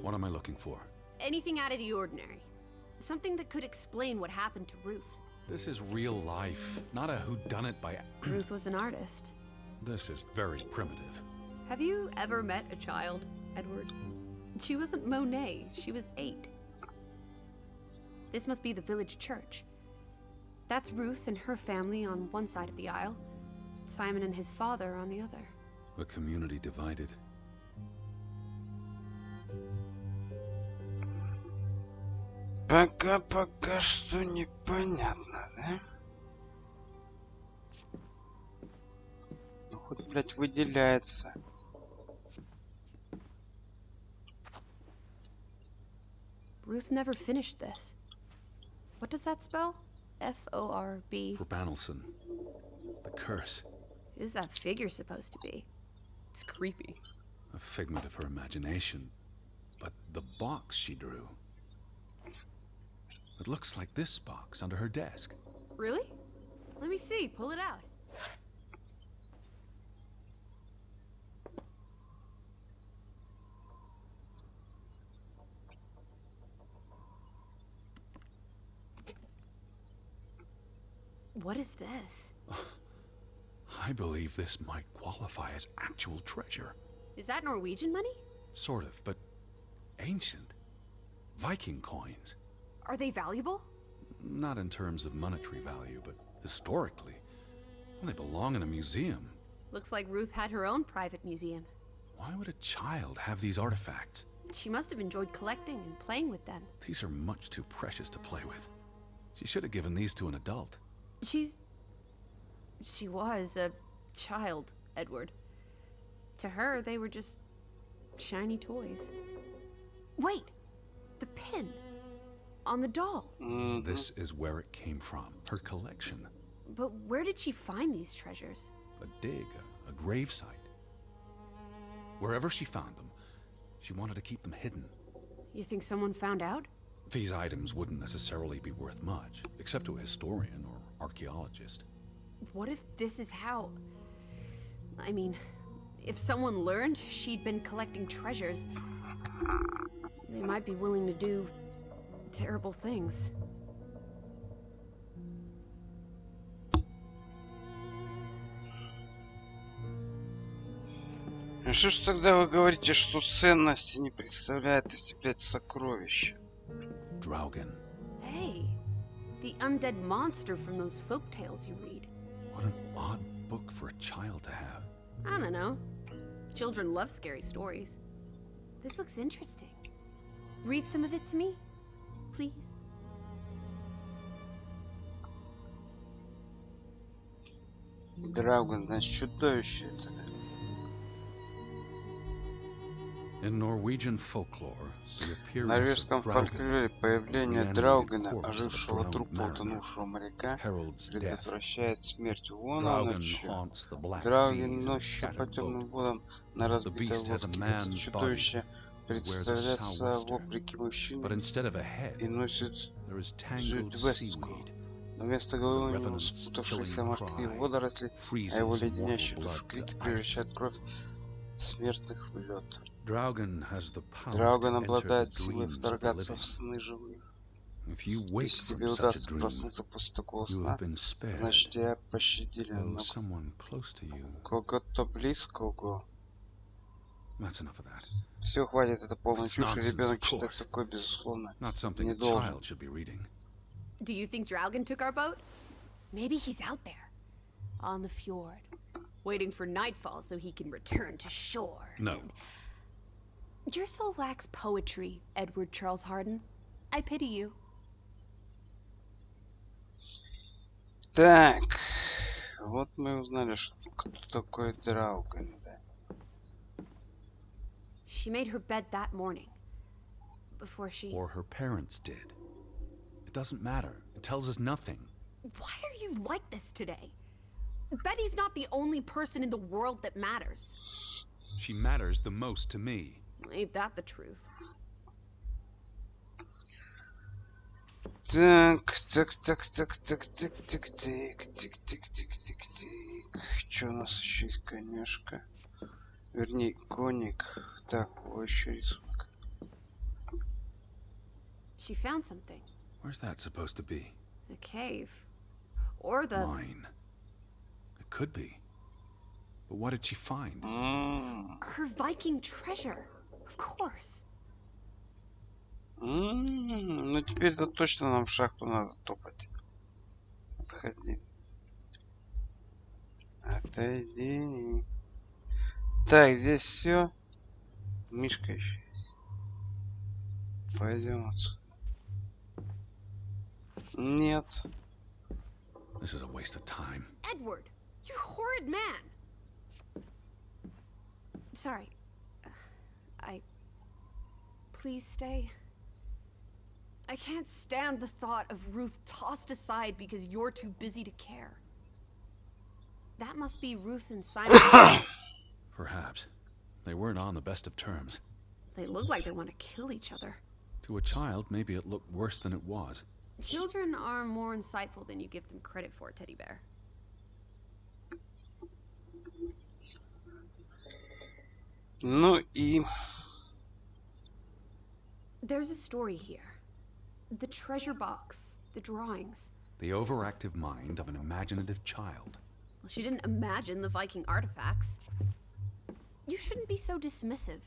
[SPEAKER 2] What am I looking for?
[SPEAKER 3] Anything out of the ordinary. Something that could explain what happened to Ruth.
[SPEAKER 2] This is real life, not a whodunit by...
[SPEAKER 3] Ruth was an artist.
[SPEAKER 2] This is very primitive.
[SPEAKER 3] Have you ever met a child, Edward? She wasn't Monet, she was 8. This must be the village church. That's Ruth and her family on one side of the aisle, Simon and his father on the other.
[SPEAKER 2] A community divided.
[SPEAKER 4] Пока что непонятно, да? Ну хоть, блядь, выделяется.
[SPEAKER 3] Ruth never finished this. What does that spell? F-O-R-B.
[SPEAKER 2] For Banelson. The curse.
[SPEAKER 3] Who's that figure supposed to be? It's creepy.
[SPEAKER 2] A figment of her imagination. But the box she drew... It looks like this box under her desk.
[SPEAKER 3] Really? Let me see. Pull it out. What is this?
[SPEAKER 2] I believe this might qualify as actual treasure.
[SPEAKER 3] Is that Norwegian money?
[SPEAKER 2] Sort of, but ancient. Viking coins.
[SPEAKER 3] Are they valuable?
[SPEAKER 2] Not in terms of monetary value, but historically. They belong in a museum.
[SPEAKER 3] Looks like Ruth had her own private museum.
[SPEAKER 2] Why would a child have these artifacts?
[SPEAKER 3] She must have enjoyed collecting and playing with them.
[SPEAKER 2] These are much too precious to play with. She should have given these to an adult.
[SPEAKER 3] She was a child, Edward. To her, they were just shiny toys. Wait! The pin! On the doll.
[SPEAKER 2] This is where it came from. Her collection.
[SPEAKER 3] But where did she find these treasures?
[SPEAKER 2] A dig, a grave site. Wherever she found them, she wanted to keep them hidden.
[SPEAKER 3] You think someone found out?
[SPEAKER 2] These items wouldn't necessarily be worth much, except to a historian or archaeologist.
[SPEAKER 3] What if this is how... I mean, if someone learned she'd been collecting treasures, they might be willing to do terrible things.
[SPEAKER 4] А что ж тогда вы говорите, что ценности не представляет из себя, блядь, сокровища?
[SPEAKER 2] Draugen.
[SPEAKER 3] Hey, the undead monster from those folk tales you read.
[SPEAKER 2] What an odd book for a child to have.
[SPEAKER 3] I don't know. Children love scary stories. This looks interesting. Read some of it to me, please.
[SPEAKER 4] Драуген, значит, чудовище это.
[SPEAKER 2] In Norwegian folklore, the
[SPEAKER 4] В
[SPEAKER 2] appearance
[SPEAKER 4] норвежском
[SPEAKER 2] of Draugen,
[SPEAKER 4] фольклоре появление
[SPEAKER 2] reanimated
[SPEAKER 4] Драугена,
[SPEAKER 2] corpse of a
[SPEAKER 4] ожившего
[SPEAKER 2] drowned
[SPEAKER 4] трупа
[SPEAKER 2] mariner,
[SPEAKER 4] утонувшего моряка,
[SPEAKER 2] heralds death.
[SPEAKER 4] предотвращает смерть. Вон
[SPEAKER 2] Draugen
[SPEAKER 4] оно чё.
[SPEAKER 2] haunts the black
[SPEAKER 4] Драуген
[SPEAKER 2] seas in a
[SPEAKER 4] носится по
[SPEAKER 2] shattered
[SPEAKER 4] темным
[SPEAKER 2] boat.
[SPEAKER 4] водам на разбитой
[SPEAKER 2] beast has a
[SPEAKER 4] лодке. Это
[SPEAKER 2] man's
[SPEAKER 4] чудовище
[SPEAKER 2] It wears a
[SPEAKER 4] представляет
[SPEAKER 2] sou'wester,
[SPEAKER 4] облики
[SPEAKER 2] but
[SPEAKER 4] мужчины
[SPEAKER 2] instead of a head,
[SPEAKER 4] и носит
[SPEAKER 2] there is tangled
[SPEAKER 4] зюдвестку.
[SPEAKER 2] seaweed.
[SPEAKER 4] Но вместо
[SPEAKER 2] The
[SPEAKER 4] головы у него
[SPEAKER 2] revenant's
[SPEAKER 4] спутавшиеся
[SPEAKER 2] chilling
[SPEAKER 4] морские
[SPEAKER 2] cry
[SPEAKER 4] водоросли, а его
[SPEAKER 2] freezes
[SPEAKER 4] леденящие
[SPEAKER 2] mortal
[SPEAKER 4] душу
[SPEAKER 2] blood
[SPEAKER 4] крики
[SPEAKER 2] to ice.
[SPEAKER 4] превращают кровь смертных в лед.
[SPEAKER 2] Draugen has the power
[SPEAKER 4] Драуган
[SPEAKER 2] to enter the
[SPEAKER 4] обладает силой
[SPEAKER 2] dreams of the
[SPEAKER 4] вторгаться в
[SPEAKER 2] living.
[SPEAKER 4] сны живых.
[SPEAKER 2] If you wake
[SPEAKER 4] Если
[SPEAKER 2] from
[SPEAKER 4] тебе
[SPEAKER 2] such a
[SPEAKER 4] удастся
[SPEAKER 2] dream,
[SPEAKER 4] проснуться после такого
[SPEAKER 2] you
[SPEAKER 4] сна,
[SPEAKER 2] have been spared,
[SPEAKER 4] значит тебя пощадили.
[SPEAKER 2] though
[SPEAKER 4] Но
[SPEAKER 2] someone close to you.
[SPEAKER 4] кого-то близкого.
[SPEAKER 2] That's enough of that.
[SPEAKER 4] Все, хватит, это полная
[SPEAKER 2] It's
[SPEAKER 4] чушь.
[SPEAKER 2] nonsense,
[SPEAKER 4] Ребенок
[SPEAKER 2] of
[SPEAKER 4] читать
[SPEAKER 2] course.
[SPEAKER 4] такое, безусловно,
[SPEAKER 2] Not something
[SPEAKER 4] не
[SPEAKER 2] a
[SPEAKER 4] должен.
[SPEAKER 2] child should be reading.
[SPEAKER 3] Do you think Draugen took our boat? Maybe he's out there, on the fjord, waiting for nightfall so he can return to shore.
[SPEAKER 2] No.
[SPEAKER 3] And your soul lacks poetry, Edward Charles Harden. I pity you.
[SPEAKER 4] Так, вот мы узнали, что кто такой Драуган. Да.
[SPEAKER 3] She made her bed that morning, before she...
[SPEAKER 2] Or her parents did. It doesn't matter. It tells us nothing.
[SPEAKER 3] Why are you like this today? Betty's not the only person in the world that matters.
[SPEAKER 2] She matters the most to me.
[SPEAKER 3] Ain't that the truth?
[SPEAKER 4] Так. Что у нас еще есть, коняшка? Вернее, коник. Так, вот еще рисунок.
[SPEAKER 3] She found something.
[SPEAKER 2] Where's that supposed to be?
[SPEAKER 3] A cave. Or the...
[SPEAKER 2] Mine. It could be. But what did she find?
[SPEAKER 3] Her Viking treasure. Of course.
[SPEAKER 4] Ну теперь-то точно нам в шахту надо топать. Отходи. Отойди. Так, здесь все. Мишка еще есть. Пойдем отсюда. Нет.
[SPEAKER 2] This is a waste of time.
[SPEAKER 3] Edward, you horrid man. Sorry. Please stay. I can't stand the thought of Ruth tossed aside because you're too busy to care. That must be Ruth and Simon's brothers.
[SPEAKER 2] Perhaps. They weren't on the best of terms.
[SPEAKER 3] They look like they want to kill each other.
[SPEAKER 2] To a child, maybe it looked worse than it was.
[SPEAKER 3] Children are more insightful than you give them credit for, Teddy Bear.
[SPEAKER 4] Ну и...
[SPEAKER 3] There's a story here. The treasure box, the drawings.
[SPEAKER 2] The overactive mind of an imaginative child.
[SPEAKER 3] Well, she didn't imagine the Viking artifacts. You shouldn't be so dismissive.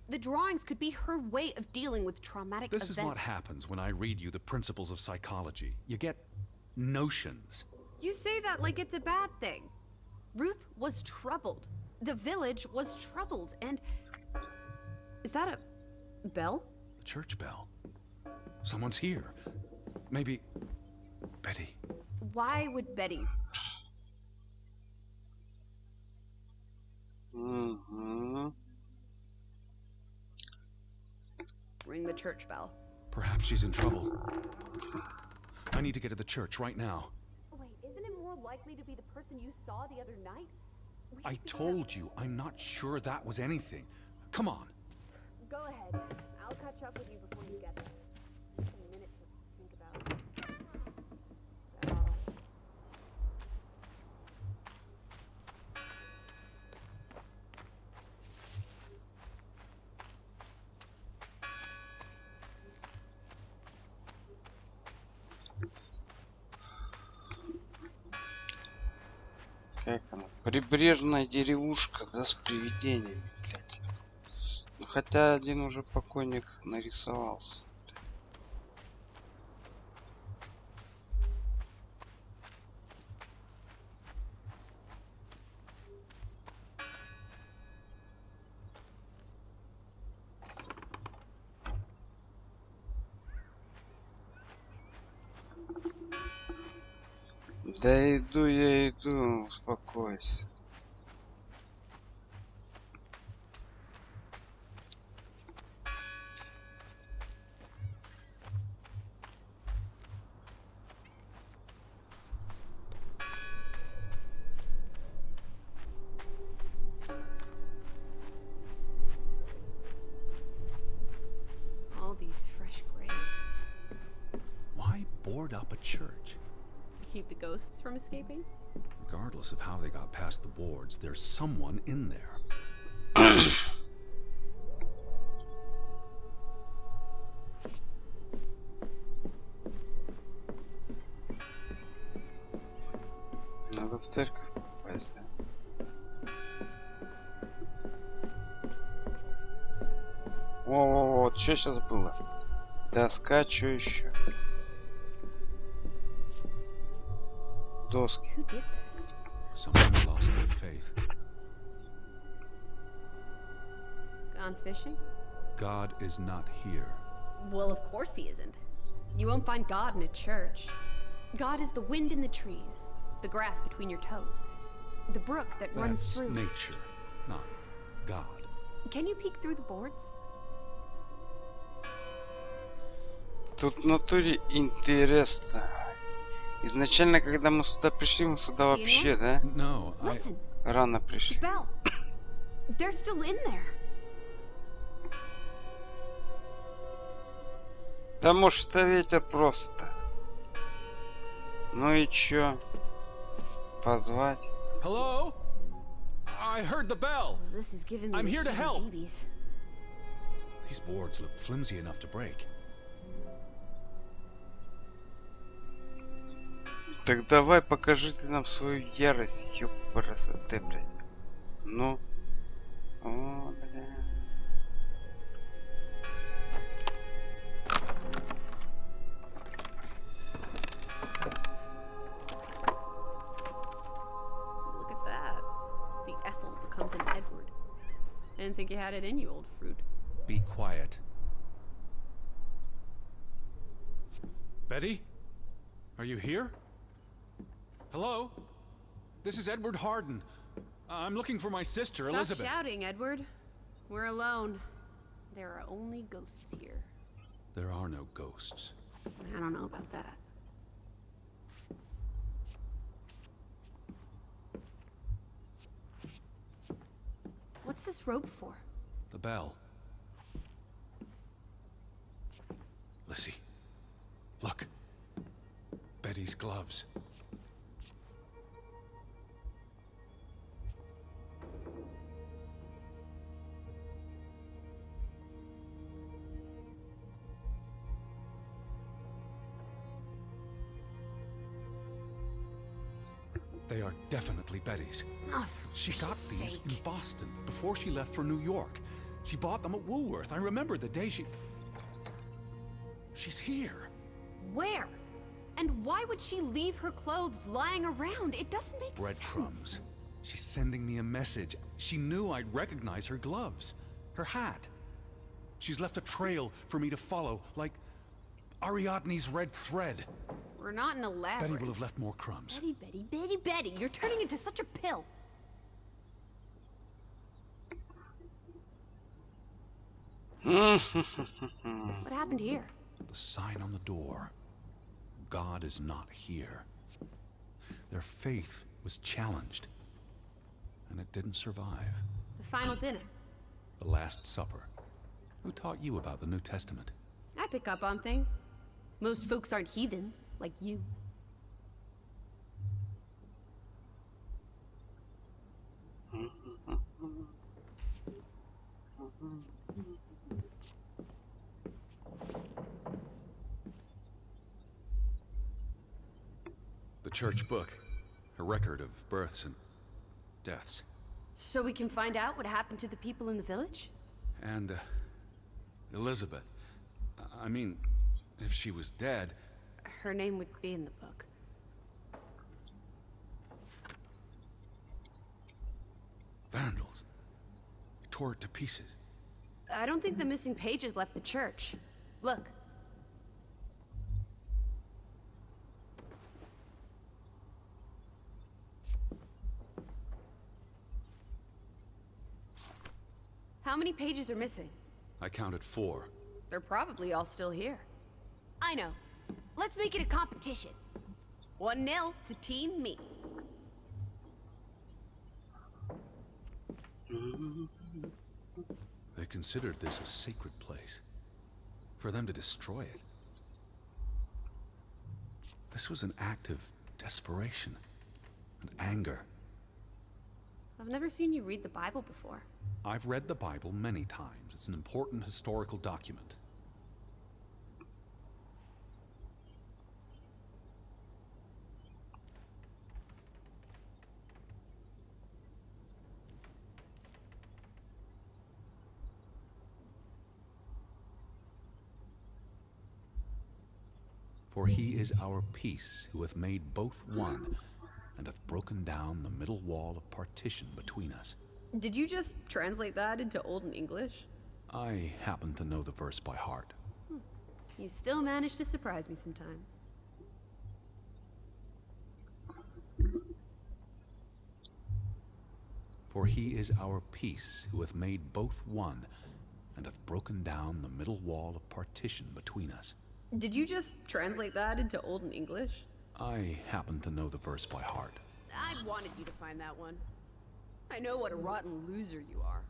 [SPEAKER 3] The drawings could be her way of dealing with traumatic
[SPEAKER 2] This
[SPEAKER 3] events.
[SPEAKER 2] is what happens when I read you the principles of psychology. You get notions.
[SPEAKER 3] You say that like it's a bad thing. Ruth was troubled. The village was troubled, and... Is that a bell?
[SPEAKER 2] The church bell. Someone's here. Maybe... Betty.
[SPEAKER 3] Why would Betty? Ring the church bell.
[SPEAKER 2] Perhaps she's in trouble. I need to get to the church right now.
[SPEAKER 3] Wait, isn't it more likely to be the person you saw the other night?
[SPEAKER 2] I told you, I'm not sure that was anything. Come on.
[SPEAKER 3] Go ahead. I'll catch up with you before you get there. Just a minute to think about it.
[SPEAKER 4] Как она? Прибрежная деревушка, да, с привидениями, блядь. Ну, хотя один уже покойник нарисовался. Да я иду, успокойся.
[SPEAKER 3] All these fresh graves.
[SPEAKER 2] Why board up a church?
[SPEAKER 3] To keep the ghosts from escaping?
[SPEAKER 2] Regardless of how they got past the boards, there's someone in there.
[SPEAKER 4] Надо в церковь попасть, да? О, вот что сейчас было? Доска, что еще? Доски.
[SPEAKER 3] Who did this?
[SPEAKER 2] Someone who lost their faith.
[SPEAKER 3] Gone fishing?
[SPEAKER 2] God is not here.
[SPEAKER 3] Well, of course he isn't. You won't find God in a church. God is the wind in the trees, the grass between your toes, the brook that runs
[SPEAKER 2] That's
[SPEAKER 3] through.
[SPEAKER 2] nature, not God.
[SPEAKER 3] Can you peek through the boards?
[SPEAKER 4] Тут в натуре интересно. Изначально, когда мы сюда пришли, мы сюда вообще, да?
[SPEAKER 2] No,
[SPEAKER 3] Listen,
[SPEAKER 4] Рано
[SPEAKER 3] the
[SPEAKER 4] пришли.
[SPEAKER 3] bell. They're still in there.
[SPEAKER 4] Да может это ветер просто. Ну и чё? Позвать?
[SPEAKER 2] Hello? I heard the bell.
[SPEAKER 3] This is giving me
[SPEAKER 2] I'm
[SPEAKER 3] the
[SPEAKER 2] here to help.
[SPEAKER 3] heebie-jeebies.
[SPEAKER 2] These boards look flimsy enough to break.
[SPEAKER 4] Так давай покажи ты нам свою ярость, ёпарасоте, блядь. Ну. О, бля.
[SPEAKER 3] Look at that. The Ethel becomes an Edward. I didn't think you had it in you, old fruit.
[SPEAKER 2] Be quiet. Betty? Are you here? Hello? This is Edward Harden. I'm looking for my sister,
[SPEAKER 3] Stop
[SPEAKER 2] Elizabeth.
[SPEAKER 3] shouting, Edward. We're alone. There are only ghosts here.
[SPEAKER 2] There are no ghosts.
[SPEAKER 3] I don't know about that. What's this rope for?
[SPEAKER 2] The bell. Lissy. Look. Betty's gloves. They are definitely Betty's.
[SPEAKER 3] Oh, for
[SPEAKER 2] She got
[SPEAKER 3] Pete's
[SPEAKER 2] these
[SPEAKER 3] sake.
[SPEAKER 2] in Boston before she left for New York. She bought them at Woolworth. I remember the day she... She's here.
[SPEAKER 3] Where? And why would she leave her clothes lying around? It doesn't make
[SPEAKER 2] Breadcrumbs.
[SPEAKER 3] sense.
[SPEAKER 2] She's sending me a message. She knew I'd recognize her gloves, her hat. She's left a trail for me to follow, like Ariadne's red thread.
[SPEAKER 3] We're not in a lab.
[SPEAKER 2] Betty will have left more crumbs.
[SPEAKER 3] Betty, you're turning into such a pill. What happened here?
[SPEAKER 2] The sign on the door. God is not here. Their faith was challenged, and it didn't survive.
[SPEAKER 3] The final dinner.
[SPEAKER 2] The Last Supper. Who taught you about the New Testament?
[SPEAKER 3] I pick up on things. Most folks aren't heathens, like you.
[SPEAKER 2] The church book. A record of births and deaths.
[SPEAKER 3] So we can find out what happened to the people in the village?
[SPEAKER 2] And, Elizabeth. I mean, if she was dead...
[SPEAKER 3] Her name would be in the book.
[SPEAKER 2] Vandals. Tore it to pieces.
[SPEAKER 3] I don't think the missing pages left the church. Look. How many pages are missing?
[SPEAKER 2] I counted 4.
[SPEAKER 3] They're probably all still here. I know. Let's make it a competition. 1-0 to Team Me.
[SPEAKER 2] They considered this a sacred place. For them to destroy it. This was an act of desperation and anger.
[SPEAKER 3] I've never seen you read the Bible before.
[SPEAKER 2] I've read the Bible many times. It's an important historical document. For he is our peace, who hath made both one, and hath broken down the middle wall of partition between us.
[SPEAKER 3] Did you just translate that into Old English?
[SPEAKER 2] I happen to know the verse by heart.
[SPEAKER 3] You still manage to surprise me sometimes.
[SPEAKER 2] For he is our peace, who hath made both one, and hath broken down the middle wall of partition between us.
[SPEAKER 3] Did you just translate that into Old English?
[SPEAKER 2] I happen to know the verse by heart.
[SPEAKER 3] I wanted you to find that one. I know what a rotten loser you are.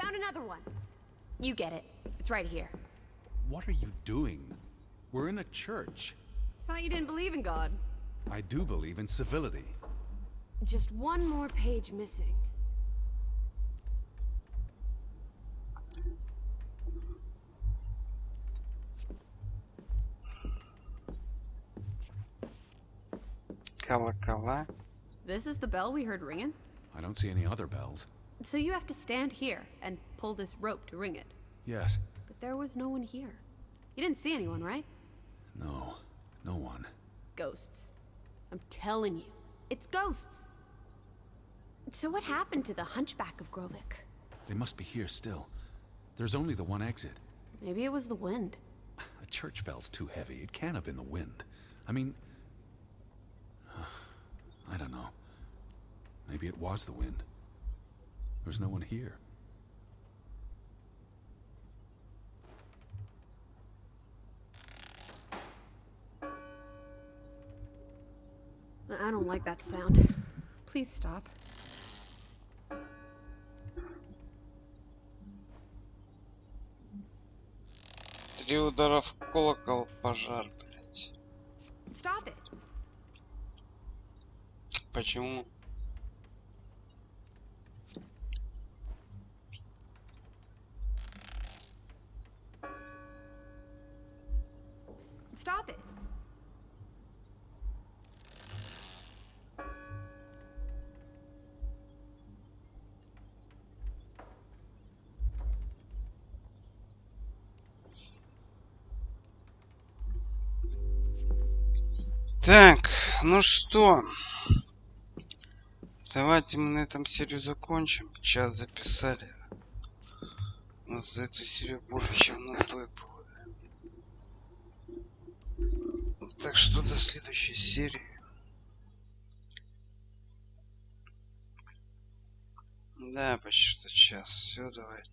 [SPEAKER 3] Found another one. You get it. It's right here.
[SPEAKER 2] What are you doing? We're in a church.
[SPEAKER 3] Thought you didn't believe in God.
[SPEAKER 2] I do believe in civility.
[SPEAKER 3] Just one more page missing.
[SPEAKER 4] Колокола.
[SPEAKER 3] This is the bell we heard ringing?
[SPEAKER 2] I don't see any other bells.
[SPEAKER 3] So you have to stand here and pull this rope to ring it.
[SPEAKER 2] Yes.
[SPEAKER 3] But there was no one here. You didn't see anyone, right?
[SPEAKER 2] No. No one.
[SPEAKER 3] Ghosts. I'm telling you, it's ghosts. So what happened to the Hunchback of Grovik?
[SPEAKER 2] They must be here still. There's only the one exit.
[SPEAKER 3] Maybe it was the wind.
[SPEAKER 2] A church bell's too heavy. It can't have been the wind. I mean... I don't know. Maybe it was the wind. There's no one here.
[SPEAKER 3] I don't like that sound. Please stop.
[SPEAKER 4] 3 удара в колокол, пожар, блять.
[SPEAKER 3] Stop it.
[SPEAKER 4] Почему?
[SPEAKER 3] Stop it.
[SPEAKER 4] Так, ну что, давайте мы на этом серию закончим. Час записали. У нас за эту серию больше, чем на той было. Так что до следующей серии. Да, почти что час. Все, давайте.